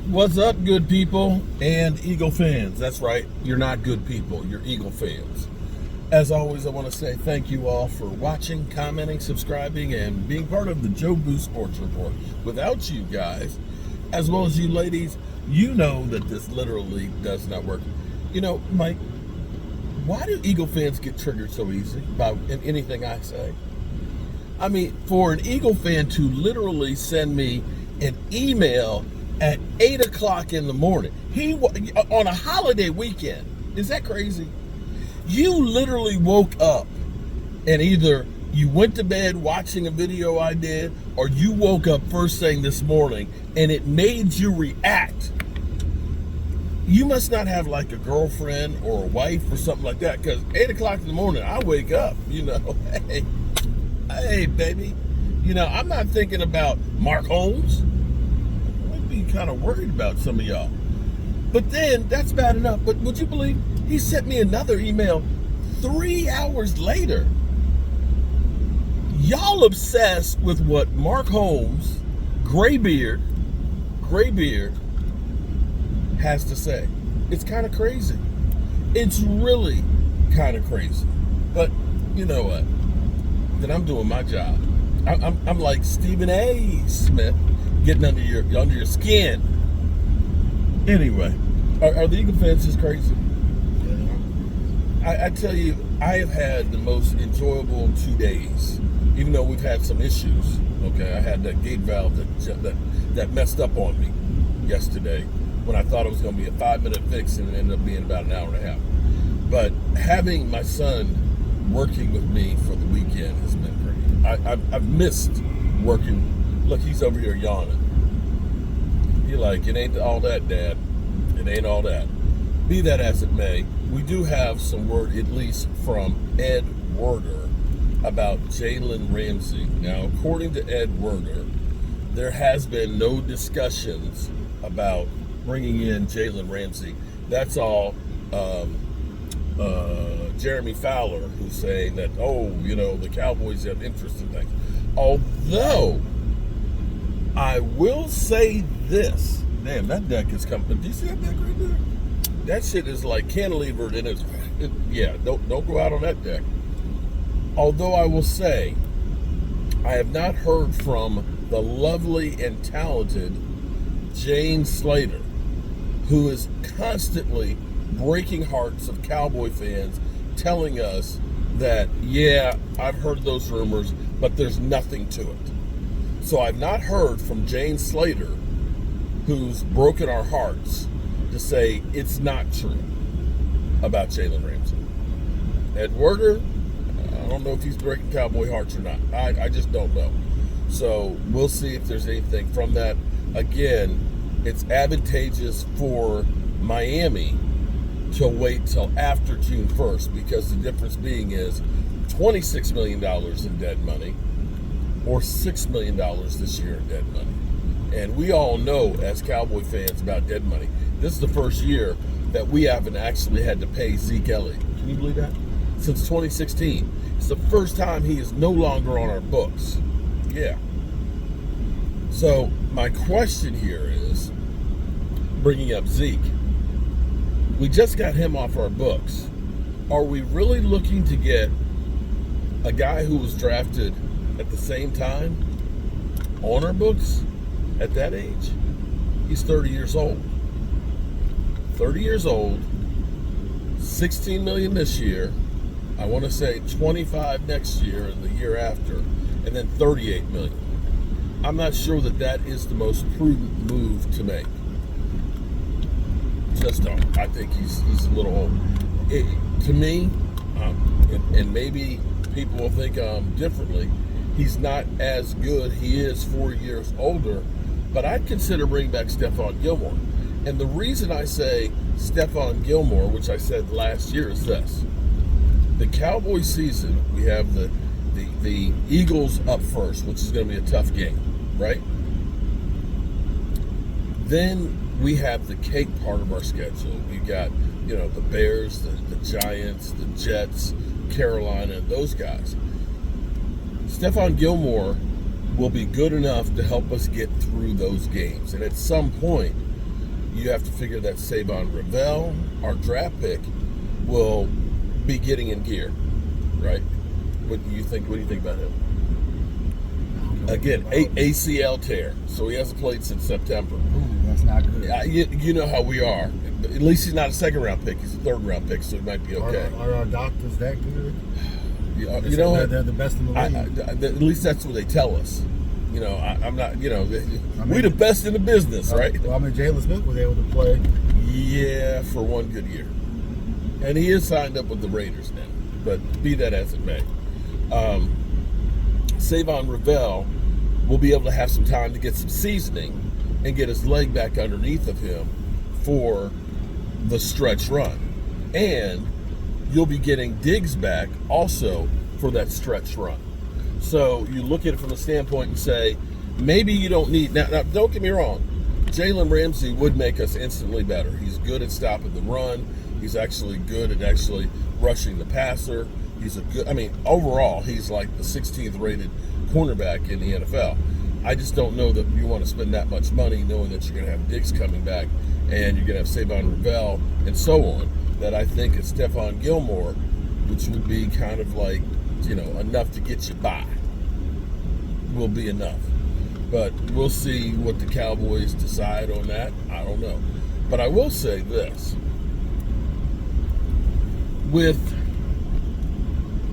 What's up, good people and Eagle fans? That's right, you're not good people, you're Eagle fans. As always, I want to say thank you all for watching, commenting, subscribing, and being part of the Joe Boo Sports Report. Without you guys, as well as you ladies, you know that this literally does not work. You know, Mike, why do Eagle fans get triggered so easy by anything I say? I mean, for an Eagle fan to literally send me an email at 8 o'clock in the morning, on a holiday weekend, is that crazy? You literally woke up and either you went to bed watching a video I did, or you woke up first thing this morning and it made you react. You must not have like a girlfriend or a wife or something like that, because 8 o'clock in the morning, I wake up, hey, baby. I'm not thinking about Mark Holmes. I might be kind of worried about some of y'all. But then, that's bad enough. But would you believe he sent me another email 3 hours later? Y'all obsessed with what Mark Holmes, Graybeard, has to say. It's kind of crazy. It's really kind of crazy. But you know what? Then I'm doing my job. I'm like Stephen A. Smith, getting under your skin. Anyway, are the Eagle fans just crazy? I tell you, I have had the most enjoyable 2 days, even though we've had some issues. Okay, I had that gate valve that messed up on me yesterday when I thought it was going to be a 5-minute fix, and it ended up being about an hour and a half. But having my son working with me for the weekend has been great. I've missed working. Look, he's over here yawning. You're like, it ain't all that, Dad. It ain't all that. Be that as it may, we do have some word, at least from Ed Werder, about Jalen Ramsey. Now, according to Ed Werder, there has been no discussions about bringing in Jalen Ramsey. That's all Jeremy Fowler, who's saying that, the Cowboys have interest in things. Although, I will say this. Damn, that deck is coming. Do you see that deck right there? That shit is like cantilevered in its... don't go out on that deck. Although I will say, I have not heard from the lovely and talented Jane Slater, who is constantly breaking hearts of Cowboy fans, telling us that, I've heard those rumors, but there's nothing to it. So I've not heard from Jane Slater, who's broken our hearts, to say it's not true about Jalen Ramsey. Ed Werder, I don't know if he's breaking Cowboy hearts or not. I just don't know. So we'll see if there's anything from that. Again, it's advantageous for Miami to wait till after June 1st, because the difference being is $26 million in dead money or $6 million this year in dead money. And we all know, as Cowboy fans, about dead money. This is the first year that we haven't actually had to pay Zeke Elliott. Can you believe that? Since 2016. It's the first time he is no longer on our books. Yeah. So my question here is, bringing up Zeke, we just got him off our books. Are we really looking to get a guy who was drafted at the same time on our books at that age? He's 30 years old. 30 years old, $16 million this year. I want to say 25 next year and the year after, and then $38 million. I'm not sure that is the most prudent move to make. Just don't. I think he's a little old. To me, and maybe people will think differently, he's not as good. He is 4 years older, but I'd consider bringing back Stephon Gilmore. And the reason I say Stephon Gilmore, which I said last year, is this. The Cowboy season, we have the Eagles up first, which is going to be a tough game, right? Then we have the cake part of our schedule. We've got, the Bears, the Giants, the Jets, Carolina, and those guys. Stephon Gilmore will be good enough to help us get through those games. And at some point, you have to figure that Savon Ravel, our draft pick, will be getting in gear, right? What do you think? What do you think about him? Again, ACL tear, so he hasn't played since September. Ooh, that's not good. You know how we are. At least he's not a second-round pick. He's a third-round pick, so he might be okay. Are our doctors that good? You know what? They're the best in the league. At least that's what they tell us. You know, I'm not. You know, we're the best in the business, right? Well, I mean, Jalen Smith was able to play. Yeah, for one good year, and he is signed up with the Raiders now. But be that as it may, Savon Ravel will be able to have some time to get some seasoning and get his leg back underneath of him for the stretch run, and you'll be getting Diggs back also for that stretch run. So you look at it from the standpoint and say, maybe you don't need, now don't get me wrong, Jalen Ramsey would make us instantly better. He's good at stopping the run. He's actually good at actually rushing the passer. He's a good, I mean, overall, he's like the 16th rated cornerback in the NFL. I just don't know that you want to spend that much money knowing that you're going to have Diggs coming back and you're going to have Savon Ravel and so on, that I think is Stephon Gilmore, which would be kind of like, you know, enough to get you by, will be enough. But we'll see what the Cowboys decide on that. I don't know. But I will say this.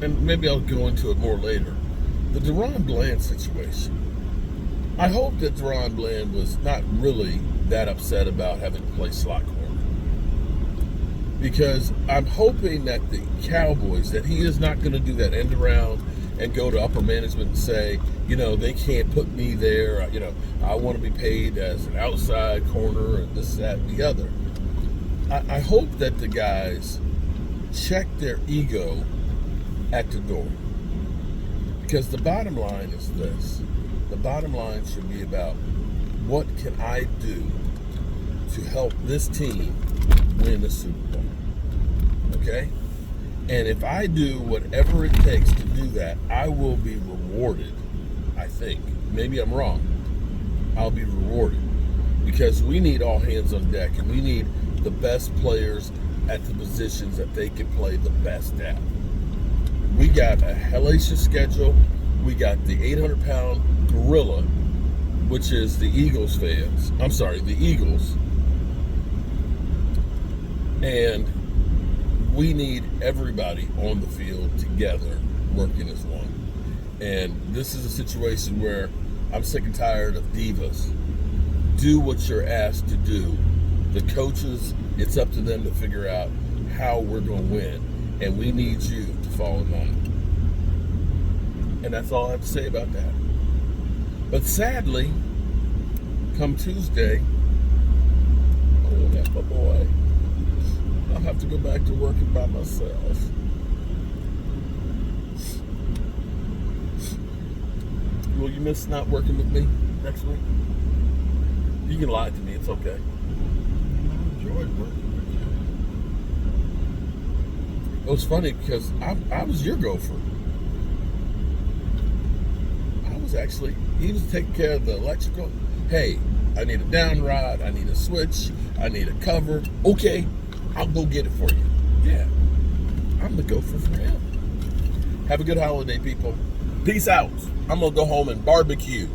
And maybe I'll go into it more later, the DaRon Bland situation. I hope that DaRon Bland was not really that upset about having to play slot corner. Because I'm hoping that the Cowboys, that he is not going to do that end around and go to upper management and say, you know, they can't put me there. You know, I want to be paid as an outside corner and this, that, and the other. I hope that the guys check their ego at the door. Because the bottom line is this. The bottom line should be about what can I do to help this team win the Super Bowl. Okay? And if I do whatever it takes to do that, I will be rewarded, I think. Maybe I'm wrong. I'll be rewarded. Because we need all hands on deck, and we need the best players at the positions that they can play the best at. We got a hellacious schedule. We got the 800-pound gorilla, which is the Eagles fans. I'm sorry, the Eagles. And we need everybody on the field together working as one. And this is a situation where I'm sick and tired of divas. Do what you're asked to do. The coaches, it's up to them to figure out how we're going to win. And we need you to fall in line. And that's all I have to say about that. But sadly, come Tuesday, oh, that's my boy. I'll have to go back to working by myself. Will you miss not working with me next week? You can lie to me, it's okay. I enjoyed working with you. It was funny because I was your gopher. He was taking care of the electrical. Hey, I need a down rod, I need a switch, I need a cover. Okay, I'll go get it for you. Yeah, I'm the gopher for him. Have a good holiday, people. Peace out. I'm going to go home and barbecue.